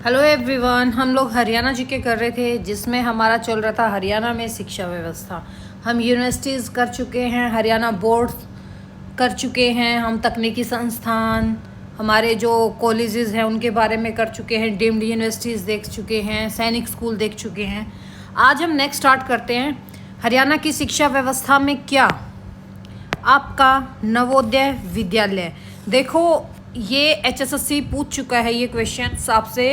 Hello everyone, हम लोग हरियाणा जी के कर रहे थे जिसमें हमारा चल रहा था हरियाणा में शिक्षा व्यवस्था। हम यूनिवर्सिटीज़ कर चुके हैं, हरियाणा बोर्ड कर चुके हैं, हम तकनीकी संस्थान, हमारे जो कॉलेजेस हैं उनके बारे में कर चुके हैं, डीम्ड यूनिवर्सिटीज़ देख चुके हैं, सैनिक स्कूल देख चुके हैं। आज हम नेक्स्ट स्टार्ट करते हैं हरियाणा की शिक्षा व्यवस्था में क्या आपका नवोदय विद्यालय। देखो, ये HSSC पूछ चुका है ये क्वेश्चन आपसे।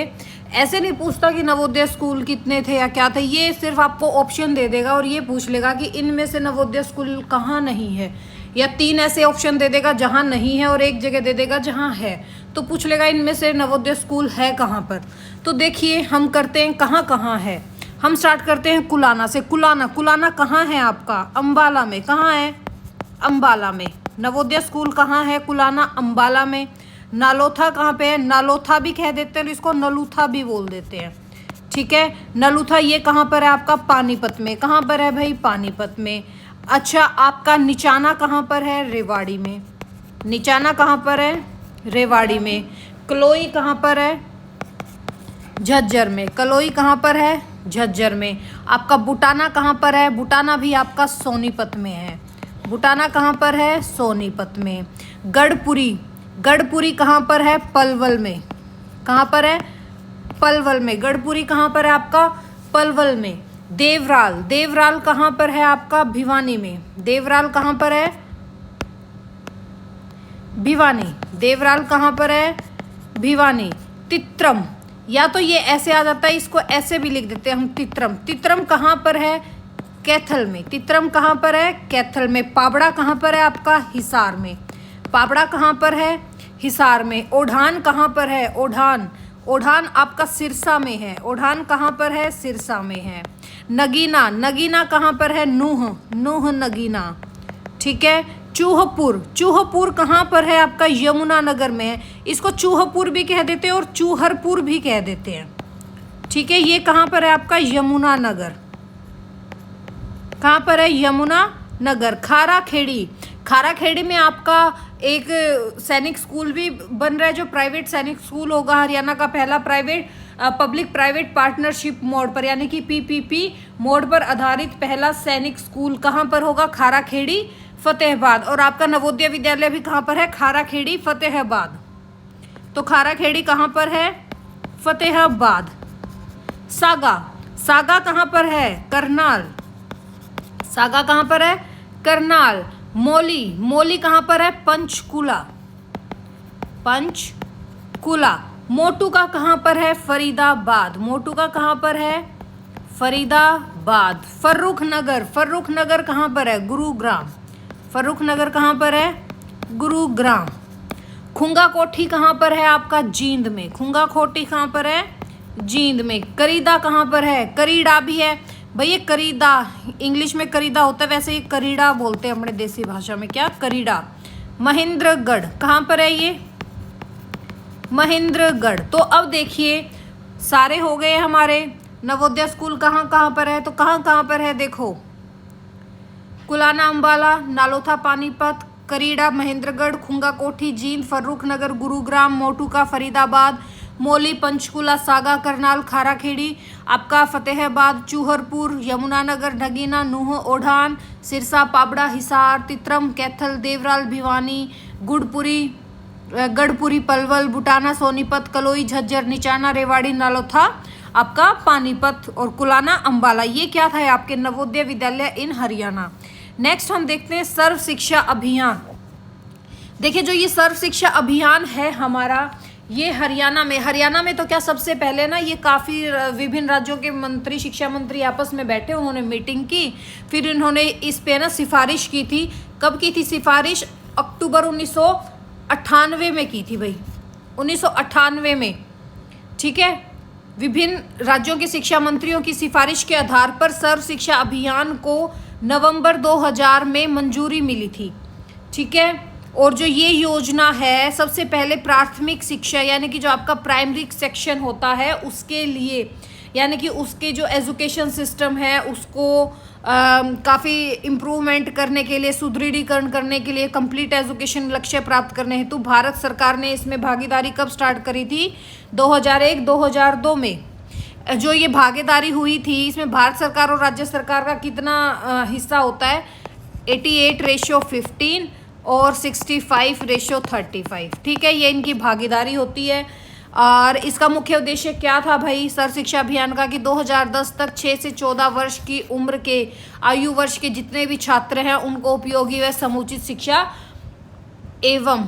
ऐसे नहीं पूछता कि नवोदय स्कूल कितने थे या क्या थे, ये सिर्फ आपको ऑप्शन दे देगा और ये पूछ लेगा कि इनमें से नवोदय स्कूल कहाँ नहीं है, या 3 ऐसे ऑप्शन दे देगा जहाँ नहीं है और एक जगह दे देगा जहाँ है। तो पूछ लेगा इनमें से नवोदय स्कूल है कहाँ पर। तो देखिए हम करते हैं कहाँ कहाँ है। हम स्टार्ट करते हैं कुलाना से। कुलाना कहाँ है आपका? अम्बाला में। कहाँ है? अम्बाला में। नवोदय स्कूल कहाँ है? कुलाना, अम्बाला में। नालोथा कहाँ पे है? नालोथा भी कह देते हैं, इसको नलूथा भी बोल देते हैं। ठीक है, नलूथा ये कहाँ पर है आपका? पानीपत में। कहाँ पर है भाई? पानीपत में। अच्छा, आपका निचाना कहाँ पर है? रेवाड़ी में। निचाना कहाँ पर है? रेवाड़ी में। कलोई कहाँ पर है? झज्जर में। कलोई कहाँ पर है? झज्जर में। आपका बुटाना कहाँ पर है? बुटाना भी आपका सोनीपत में है। बुटाना कहाँ पर है? सोनीपत में। गढ़पुरी कहाँ पर है? पलवल में। कहाँ पर है? पलवल में। गढ़पुरी कहाँ पर है आपका? पलवल में। देवराल कहाँ पर है आपका? भिवानी में। देवराल कहाँ पर है? भिवानी। देवराल कहाँ पर है? भिवानी। तित्रम, या तो ये ऐसे आ जाता है, इसको ऐसे भी लिख देते हैं हम, तित्रम। तित्रम कहाँ पर है? कैथल में। तित्रम कहाँ पर है? कैथल में। पाबड़ा कहाँ पर है आपका? हिसार में। पाबड़ा कहाँ पर है? हिसार में। ओढ़ान कहाँ पर है? ओढ़ान आपका सिरसा में है। ओढ़ान कहाँ पर है? सिरसा में है। नगीना कहाँ पर है? नूह नगीना। ठीक है। चूहपुर कहाँ पर है आपका? यमुनानगर में है। इसको चूहपुर भी कह देते हैं और चूहरपुर भी कह देते हैं। ठीक है, ये कहाँ पर है आपका? यमुनानगर। कहाँ पर है? यमुनानगर। खाराखेड़ी में आपका एक सैनिक स्कूल भी बन रहा है, जो प्राइवेट सैनिक स्कूल होगा हरियाणा का पहला पब्लिक प्राइवेट पार्टनरशिप मोड पर, यानी कि PPP मोड पर आधारित पहला सैनिक स्कूल कहाँ पर होगा? खाराखेड़ी, फतेहाबाद। और आपका नवोदय विद्यालय भी कहाँ पर है? खाराखेड़ी, फतेहाबाद। तो खाराखेड़ी कहाँ पर है? फतेहाबाद। सागा कहाँ पर है? करनाल। सागा कहाँ पर है? करनाल। मौली कहाँ पर है? पंचकुला। मोटू का कहाँ पर है? फरीदाबाद। मोटू का कहाँ पर है? फरीदाबाद। फर्रुखनगर कहाँ पर है? गुरुग्राम। फर्रुखनगर कहाँ पर है? गुरुग्राम। खुंगा कोठी कहाँ पर है आपका? जींद में। खुंगा कोठी कहाँ पर है? जींद में। करीदा कहाँ पर है? करीड़ा भी है भाई। ये करीदा इंग्लिश में करीदा होता है, वैसे ये करीड़ा बोलते हैं अपने देसी भाषा में। क्या? करीड़ा। महेंद्रगढ़ कहाँ पर है? ये महेंद्रगढ़। तो अब देखिए सारे हो गए हमारे। नवोदय स्कूल कहाँ कहाँ पर है? तो कहाँ कहाँ पर है देखो, कुलाना, अम्बाला, नालोथा, पानीपत, करीड़ा, महेंद्रगढ़, खुंगा कोठी, जींद, फर्रुखनगर, गुरुग्राम, मोटुका, फरीदाबाद, मौली, पंचकुला, सागा, करनाल, खाराखेड़ी, आपका फतेहाबाद, चूहरपुर, यमुनानगर, नगीना, नूह, ओढ़ान, सिरसा, पाबड़ा, हिसार, तित्रम, कैथल, देवराल, भिवानी, गढ़पुरी, पलवल, बुटाना, सोनीपत, कलोई, झज्जर, निचाना, रेवाड़ी, नालोथा, आपका पानीपत, और कुलाना, अम्बाला। ये क्या था आपके नवोदय विद्यालय इन हरियाणा। नेक्स्ट हम देखते हैं सर्व शिक्षा अभियान। देखिए, जो ये सर्व शिक्षा अभियान है हमारा, ये हरियाणा में तो क्या, सबसे पहले ना ये काफ़ी विभिन्न राज्यों के मंत्री, शिक्षा मंत्री आपस में बैठे, उन्होंने मीटिंग की, फिर इन्होंने इस पे ना सिफारिश की थी। कब की थी सिफारिश? अक्टूबर 1998 में की थी भाई, 1998 में। ठीक है, विभिन्न राज्यों के शिक्षा मंत्रियों की सिफारिश के आधार पर सर्व शिक्षा अभियान को नवंबर 2000 में मंजूरी मिली थी। ठीक है, और जो ये योजना है सबसे पहले प्राथमिक शिक्षा यानी कि जो आपका प्राइमरी सेक्शन होता है उसके लिए, यानी कि उसके जो एजुकेशन सिस्टम है उसको काफ़ी इम्प्रूवमेंट करने के लिए, सुदृढ़ीकरण करने के लिए, कंप्लीट एजुकेशन लक्ष्य प्राप्त करने हेतु भारत सरकार ने इसमें भागीदारी कब स्टार्ट करी थी? 2001-2002 में जो ये भागीदारी हुई थी, इसमें भारत सरकार और राज्य सरकार का कितना हिस्सा होता है? 88:15 और 65:35। ठीक है, ये इनकी भागीदारी होती है। और इसका मुख्य उद्देश्य क्या था भाई सर्व शिक्षा अभियान का? कि 2010 तक 6 से 14 वर्ष की उम्र के आयु वर्ष के जितने भी छात्र हैं उनको उपयोगी व समुचित शिक्षा एवं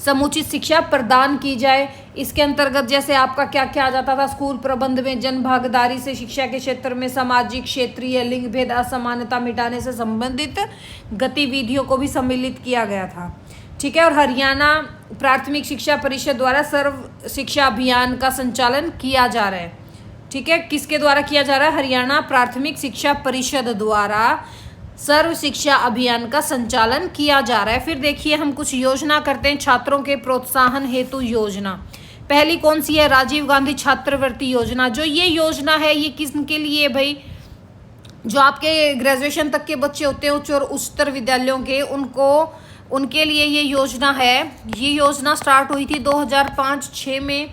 समुचित शिक्षा प्रदान की जाए। इसके अंतर्गत जैसे आपका क्या क्या आ जाता था? स्कूल प्रबंध में जन भागीदारी से शिक्षा के क्षेत्र में सामाजिक, क्षेत्रीय, लिंग भेद, असमानता मिटाने से संबंधित गतिविधियों को भी सम्मिलित किया गया था। ठीक है, और हरियाणा प्राथमिक शिक्षा परिषद द्वारा सर्व शिक्षा अभियान का संचालन किया जा रहा है। ठीक है, किसके द्वारा किया जा रहा है? हरियाणा प्राथमिक शिक्षा परिषद द्वारा सर्व शिक्षा अभियान का संचालन किया जा रहा है। फिर देखिए हम कुछ योजना करते हैं छात्रों के प्रोत्साहन हेतु योजना। पहली कौन सी है? राजीव गांधी छात्रवृत्ति योजना। जो ये योजना है ये किसके लिए भाई? जो आपके ग्रेजुएशन तक के बच्चे होते हैं उच्च और उच्चतर विद्यालयों के, उनके लिए ये योजना है। ये योजना स्टार्ट हुई थी 2005-06 में।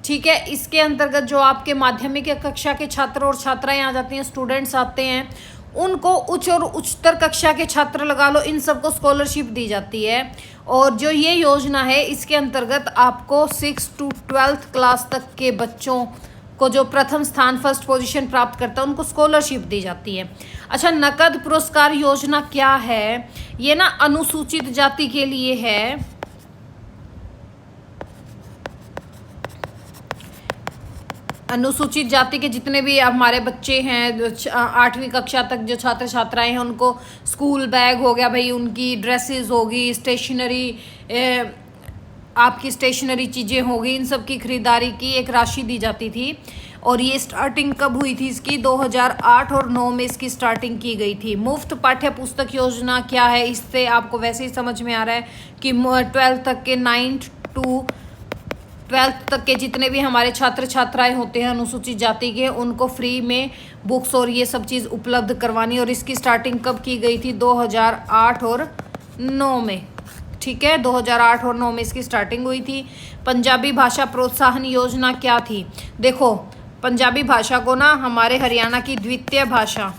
ठीक है, इसके अंतर्गत जो आपके माध्यमिक कक्षा के छात्र और छात्राएं आ जाती हैं, स्टूडेंट्स आते हैं, उनको उच्च और उच्चतर कक्षा के छात्र लगा लो, इन सबको स्कॉलरशिप दी जाती है। और जो ये योजना है इसके अंतर्गत आपको 6 to 12th क्लास तक के बच्चों को जो प्रथम स्थान फर्स्ट पोजीशन प्राप्त करता है उनको स्कॉलरशिप दी जाती है। अच्छा, नकद पुरस्कार योजना क्या है? ये ना अनुसूचित जाति के लिए है। अनुसूचित जाति के जितने भी हमारे बच्चे हैं, 8वीं कक्षा तक जो छात्र छात्राएं हैं, उनको स्कूल बैग हो गया भाई, उनकी ड्रेसेस होगी, स्टेशनरी, आपकी स्टेशनरी चीज़ें होगी, इन सब की खरीदारी की एक राशि दी जाती थी। और ये स्टार्टिंग कब हुई थी इसकी? 2008 और 9 में इसकी स्टार्टिंग की गई थी। मुफ्त पाठ्य पुस्तक योजना क्या है? इससे आपको वैसे ही समझ में आ रहा है कि 12th तक के 9th to 12th तक के जितने भी हमारे छात्र छात्राएं होते हैं अनुसूचित जाति के, उनको फ्री में बुक्स और ये सब चीज़ उपलब्ध करवानी। और इसकी स्टार्टिंग कब की गई थी? 2008 और 9 में। ठीक है, 2008 और 9 में इसकी स्टार्टिंग हुई थी। पंजाबी भाषा प्रोत्साहन योजना क्या थी? देखो, पंजाबी भाषा को ना हमारे हरियाणा की द्वितीय भाषा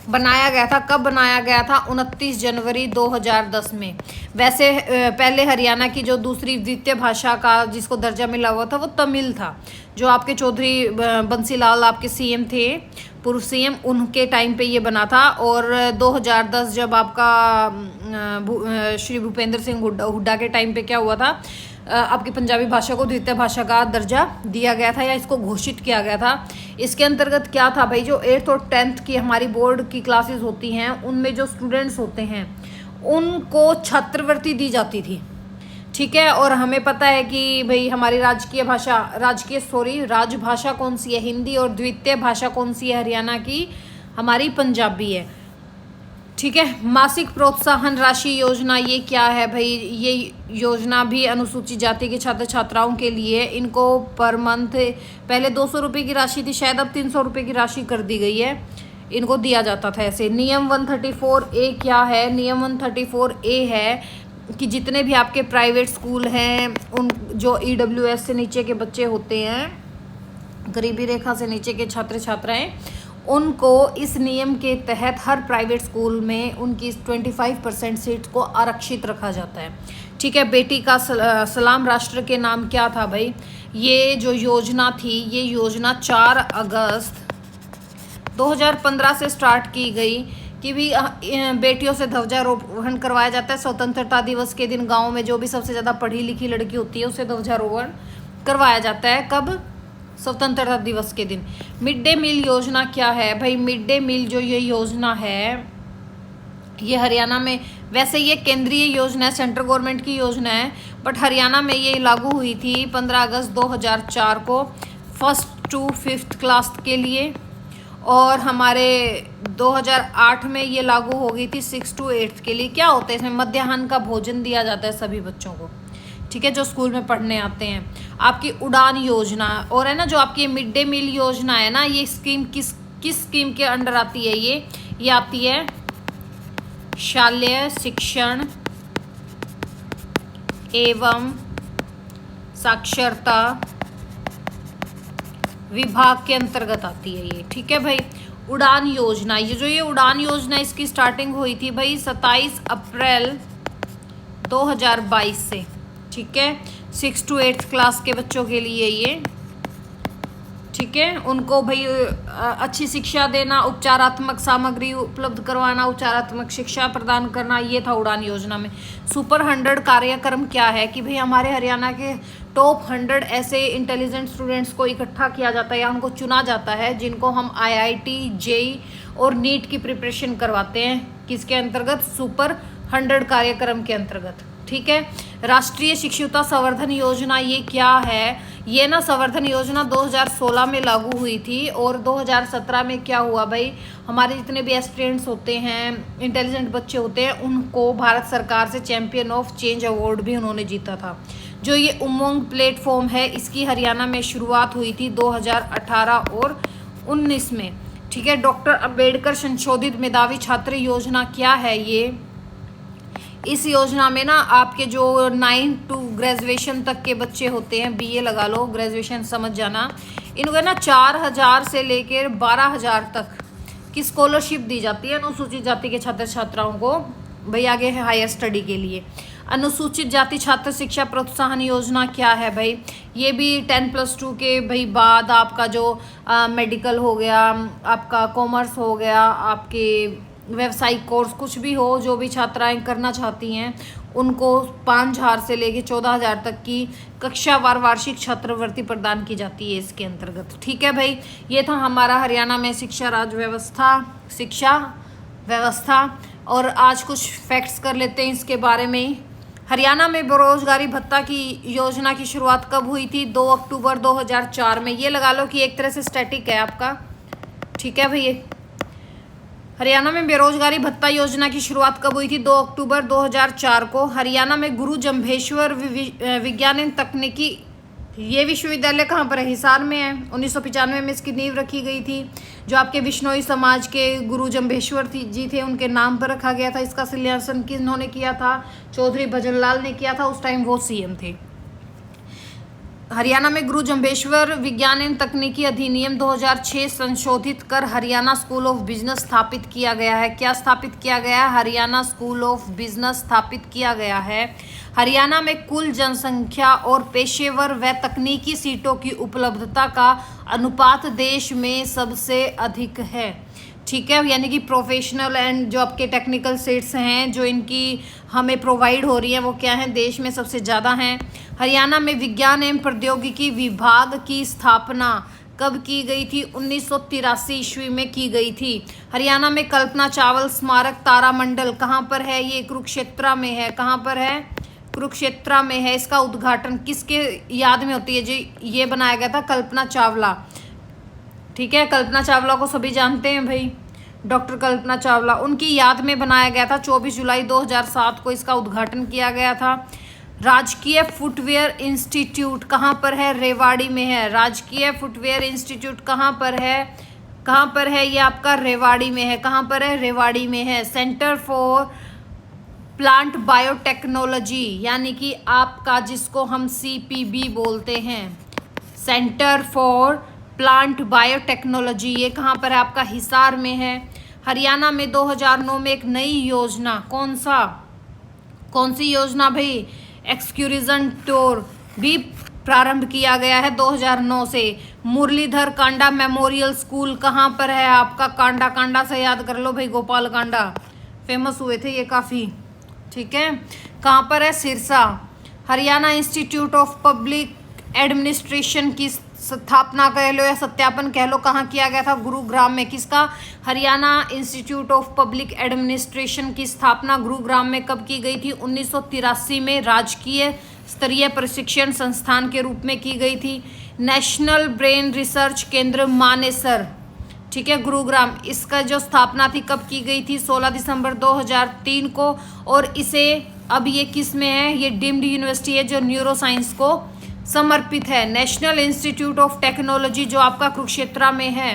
बनाया गया था। कब बनाया गया था? 29 जनवरी 2010 में। वैसे पहले हरियाणा की जो दूसरी द्वितीय भाषा का जिसको दर्जा मिला हुआ था वो तमिल था। जो आपके चौधरी बंसीलाल आपके सीएम थे, पूर्व सीएम, उनके टाइम पे ये बना था। और 2010 जब आपका श्री भूपेंद्र सिंह हुड्डा के टाइम पे क्या हुआ था? आपकी पंजाबी भाषा को द्वितीय भाषा का दर्जा दिया गया था या इसको घोषित किया गया था। इसके अंतर्गत क्या था भाई? जो 8th और 10th की हमारी बोर्ड की क्लासेस होती हैं उनमें जो स्टूडेंट्स होते हैं उनको छात्रवृत्ति दी जाती थी। ठीक है, और हमें पता है कि भाई हमारी राजभाषा कौन सी है? हिंदी। और द्वितीय भाषा कौन सी है हरियाणा की? हमारी पंजाबी है। ठीक है, मासिक प्रोत्साहन राशि योजना ये क्या है भाई? ये योजना भी अनुसूचित जाति के छात्र छात्राओं के लिए, इनको पर मंथ पहले 200 रुपये की राशि थी, शायद अब 300 रुपये की राशि कर दी गई है, इनको दिया जाता था ऐसे। नियम 134A क्या है? नियम 134A है कि जितने भी आपके प्राइवेट स्कूल हैं, उन जो EWS से नीचे के बच्चे होते हैं, गरीबी रेखा से नीचे के छात्र छात्राएं, उनको इस नियम के तहत हर प्राइवेट स्कूल में उनकी 25% सीट को आरक्षित रखा जाता है। ठीक है, बेटी का सलाम राष्ट्र के नाम क्या था भाई? ये जो योजना थी, ये योजना 4 अगस्त 2015 से स्टार्ट की गई कि भी बेटियों से ध्वजारोहण करवाया जाता है। स्वतंत्रता दिवस के दिन गाँव में जो भी सबसे ज़्यादा पढ़ी लिखी लड़की होती है उसे ध्वजारोहण करवाया जाता है। कब? स्वतंत्रता दिवस के दिन। मिड डे मील योजना क्या है भाई? मिड डे मील जो ये योजना है ये हरियाणा में, वैसे ये केंद्रीय योजना है, सेंट्रल गवर्नमेंट की योजना है, बट हरियाणा में ये लागू हुई थी 15 अगस्त 2004 को 1st to 5th क्लास के लिए। और हमारे 2008 में ये लागू हो गई थी 6 to 8 के लिए। क्या होता है इसमें, मध्याह्न का भोजन दिया जाता है सभी बच्चों को, ठीक है, जो स्कूल में पढ़ने आते हैं। आपकी उड़ान योजना और है ना, जो आपकी मिड डे मील योजना है ना, ये स्कीम किस स्कीम के अंडर आती है? ये आती है शालेय शिक्षण एवं साक्षरता विभाग के अंतर्गत आती है ये, ठीक है भाई। उड़ान योजना, ये उड़ान योजना इसकी स्टार्टिंग हुई थी भाई 27 अप्रैल 2022 से, ठीक है, 6 to 8 क्लास के बच्चों के लिए ये, ठीक है। उनको भाई अच्छी शिक्षा देना, उपचारात्मक सामग्री उपलब्ध करवाना, उपचारात्मक शिक्षा प्रदान करना, ये था उड़ान योजना में। सुपर 100 कार्यक्रम क्या है कि भाई हमारे हरियाणा के टॉप 100 ऐसे इंटेलिजेंट स्टूडेंट्स को इकट्ठा किया जाता है या उनको चुना जाता है, जिनको हम IIT, JEE और नीट की प्रिपरेशन करवाते हैं। किसके अंतर्गत? सुपर 100 कार्यक्रम के अंतर्गत, ठीक है। राष्ट्रीय शिक्षुता संवर्धन योजना, ये क्या है? ये ना संवर्धन योजना 2016 में लागू हुई थी और 2017 में क्या हुआ भाई, हमारे जितने भी एस्पिरेंट्स होते हैं, इंटेलिजेंट बच्चे होते हैं, उनको भारत सरकार से चैंपियन ऑफ चेंज अवार्ड भी उन्होंने जीता था। जो ये उमंग प्लेटफॉर्म है, इसकी हरियाणा में शुरुआत हुई थी 2018 और 19 में, ठीक है। डॉक्टर अंबेडकर संशोधित मेधावी छात्र योजना क्या है? ये इस योजना में ना आपके जो 9 to ग्रेजुएशन तक के बच्चे होते हैं, BA लगा लो, ग्रेजुएशन समझ जाना, इनको ना 4000 से लेकर 12000 तक की स्कॉलरशिप दी जाती है अनुसूचित जाति के छात्र छात्राओं को भाई आगे है हायर स्टडी के लिए। अनुसूचित जाति छात्र शिक्षा प्रोत्साहन योजना क्या है भाई? ये भी 10+2 के भाई बाद आपका जो मेडिकल हो गया, आपका कॉमर्स हो गया, आपके व्यावसायिक कोर्स कुछ भी हो, जो भी छात्राएं करना चाहती हैं उनको 5000 से लेके 14000 तक की कक्षावार वार्षिक छात्रवृत्ति प्रदान की जाती है इसके अंतर्गत, ठीक है भाई। ये था हमारा हरियाणा में शिक्षा व्यवस्था। और आज कुछ फैक्ट्स कर लेते हैं इसके बारे में। हरियाणा में बेरोजगारी भत्ता की योजना की शुरुआत कब हुई थी? 2 अक्टूबर 2004 में। ये लगा लो कि एक तरह से स्टैटिक है आपका, ठीक है भैया। हरियाणा में बेरोजगारी भत्ता योजना की शुरुआत कब हुई थी? 2 अक्टूबर 2004 को। हरियाणा में गुरु जम्भेश्वर विज्ञान एवं तकनीकी, ये विश्वविद्यालय कहाँ पर है? हिसार में है। 1995 में इसकी नींव रखी गई थी। जो आपके बिश्नोई समाज के गुरु जम्भेश्वर जी थे, उनके नाम पर रखा गया था। इसका शिलान्यासन किन्होंने किया था? चौधरी भजनलाल ने किया था, उस टाइम वो CM थे। हरियाणा में गुरु जम्भेश्वर विज्ञान एवं तकनीकी अधिनियम 2006 संशोधित कर हरियाणा स्कूल ऑफ बिजनेस स्थापित किया गया है। क्या स्थापित किया गया है? हरियाणा स्कूल ऑफ बिजनेस स्थापित किया गया है। हरियाणा में कुल जनसंख्या और पेशेवर व तकनीकी सीटों की उपलब्धता का अनुपात देश में सबसे अधिक है, ठीक है। यानी कि प्रोफेशनल एंड जो आपके टेक्निकल सीट्स हैं जो इनकी हमें प्रोवाइड हो रही हैं, वो क्या हैं? देश में सबसे ज़्यादा हैं। हरियाणा में विज्ञान एवं प्रौद्योगिकी विभाग की स्थापना कब की गई थी? 1983 ईस्वी में की गई थी। हरियाणा में कल्पना चावला स्मारक तारामंडल कहाँ पर है? ये कुरुक्षेत्र में है। कहाँ पर है? कुरुक्षेत्र में है। इसका उद्घाटन किसके याद में होती है? जो ये बनाया गया था कल्पना चावला, ठीक है। कल्पना चावला को सभी जानते हैं भाई, डॉक्टर कल्पना चावला, उनकी याद में बनाया गया था। 24 जुलाई 2007 को इसका उद्घाटन किया गया था। राजकीय फुटवेयर इंस्टीट्यूट कहाँ पर है? रेवाड़ी में है। राजकीय फुटवेयर इंस्टीट्यूट कहाँ पर है? कहाँ पर है? ये आपका रेवाड़ी में है। कहाँ पर है? रेवाड़ी में है। सेंटर फॉर प्लांट बायोटेक्नोलॉजी, यानी कि आपका जिसको हम CPB बोलते हैं, सेंटर फॉर प्लांट बायोटेक्नोलॉजी, ये कहाँ पर है? आपका हिसार में है। हरियाणा में 2009 में एक नई योजना, कौन सी योजना भाई? एक्सक्यूरिजन टूर भी प्रारंभ किया गया है 2009 से। मुरलीधर कांडा मेमोरियल स्कूल कहाँ पर है? आपका कांडा से याद कर लो भाई, गोपाल कांडा फेमस हुए थे ये काफ़ी, ठीक है। कहाँ पर है? Sirsa. Haryana institute of public administration की स्थापना कह लो या सत्यापन कह लो, कहाँ किया गया था? गुरुग्राम में। किसका? Haryana institute of public administration की स्थापना गुरुग्राम में कब की गई थी? 1983 में राजकीय स्तरीय प्रशिक्षण संस्थान के रूप में की गई थी। नेशनल ब्रेन रिसर्च केंद्र मानेसर ठीक है, गुरुग्राम। इसका जो स्थापना थी कब की गई थी? 16 दिसंबर 2003 को। और इसे अब ये किस में है? ये डीम्ड यूनिवर्सिटी है जो न्यूरो साइंस को समर्पित है। नेशनल इंस्टीट्यूट ऑफ टेक्नोलॉजी जो आपका कुरुक्षेत्रा में है।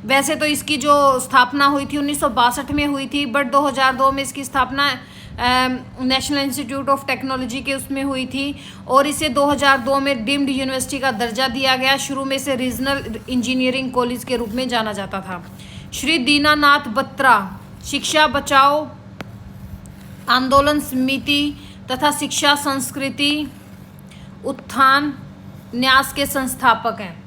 वैसे तो इसकी जो स्थापना हुई थी 1962 में हुई थी, बट 2002 में इसकी स्थापना नेशनल इंस्टीट्यूट ऑफ टेक्नोलॉजी के उसमें हुई थी और इसे 2002 में डीम्ड यूनिवर्सिटी का दर्जा दिया गया। शुरू में इसे रीजनल इंजीनियरिंग कॉलेज के रूप में जाना जाता था। श्री दीनानाथ बत्रा शिक्षा बचाओ आंदोलन समिति तथा शिक्षा संस्कृति उत्थान न्यास के संस्थापक हैं।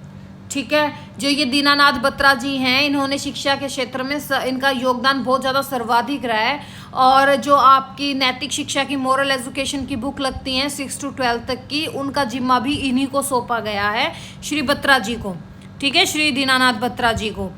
ठीक है, जो ये दीनानाथ बत्रा जी हैं, इन्होंने शिक्षा के क्षेत्र में इनका योगदान बहुत ज़्यादा सर्वाधिक रहा है। और जो आपकी नैतिक शिक्षा की मोरल एजुकेशन की बुक लगती हैं 6 to 12 तक की, उनका जिम्मा भी इन्हीं को सौंपा गया है, श्री बत्रा जी को। ठीक है, श्री दीनानाथ बत्रा जी को।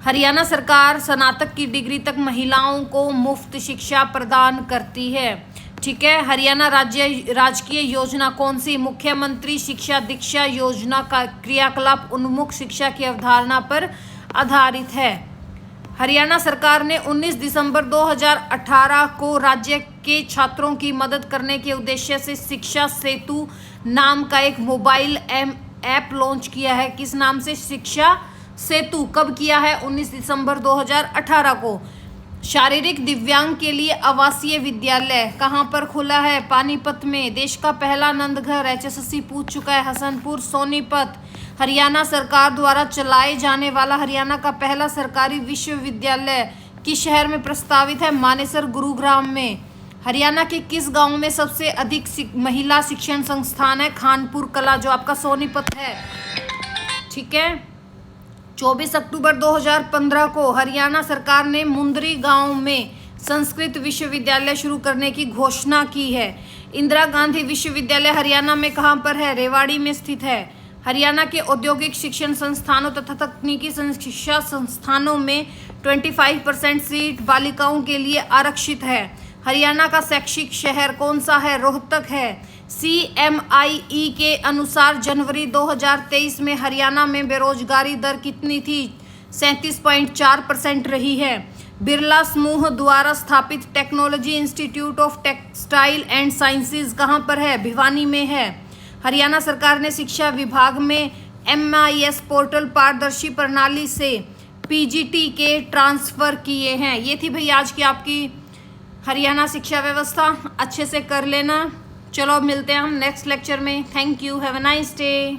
हरियाणा सरकार स्नातक की डिग्री तक महिलाओं को मुफ्त शिक्षा प्रदान करती है। ठीक है, हरियाणा राजकीय योजना कौन सी? मुख्यमंत्री शिक्षा दीक्षा योजना का क्रियाकलाप उन्मुख शिक्षा की अवधारणा पर आधारित है। हरियाणा सरकार ने 19 दिसंबर 2018 को राज्य के छात्रों की मदद करने के उद्देश्य से शिक्षा सेतु नाम का एक मोबाइल ऐप लॉन्च किया है। किस नाम से? शिक्षा सेतु। कब किया है? 19 दिसंबर 2018 को। शारीरिक दिव्यांग के लिए आवासीय विद्यालय कहाँ पर खुला है? पानीपत में। देश का पहला नंदघर HSSC पूछ चुका है, हसनपुर सोनीपत। हरियाणा सरकार द्वारा चलाए जाने वाला हरियाणा का पहला सरकारी विश्वविद्यालय किस शहर में प्रस्तावित है? मानेसर गुरुग्राम में। हरियाणा के किस गांव में सबसे अधिक महिला शिक्षण संस्थान है? खानपुर कला जो आपका सोनीपत है। ठीक है, 24 अक्टूबर 2015 को हरियाणा सरकार ने मुंदरी गांव में संस्कृत विश्वविद्यालय शुरू करने की घोषणा की है। इंदिरा गांधी विश्वविद्यालय हरियाणा में कहां पर है? रेवाड़ी में स्थित है। हरियाणा के औद्योगिक शिक्षण संस्थानों तथा तकनीकी शिक्षा संस्थानों में 25% सीट बालिकाओं के लिए आरक्षित है। हरियाणा का शैक्षिक शहर कौन सा है? रोहतक है। CMIE के अनुसार जनवरी 2023 में हरियाणा में बेरोजगारी दर कितनी थी? 37.4% रही है। बिरला समूह द्वारा स्थापित technology institute of textile and sciences कहाँ पर है? भिवानी में है। हरियाणा सरकार ने शिक्षा विभाग में MIS पोर्टल पारदर्शी प्रणाली से PGT के ट्रांसफ़र किए हैं। ये थी भाई आज की आपकी हरियाणा शिक्षा व्यवस्था। अच्छे से कर लेना। चलो अब मिलते हैं हम नेक्स्ट लेक्चर में। Thank you, have a nice day.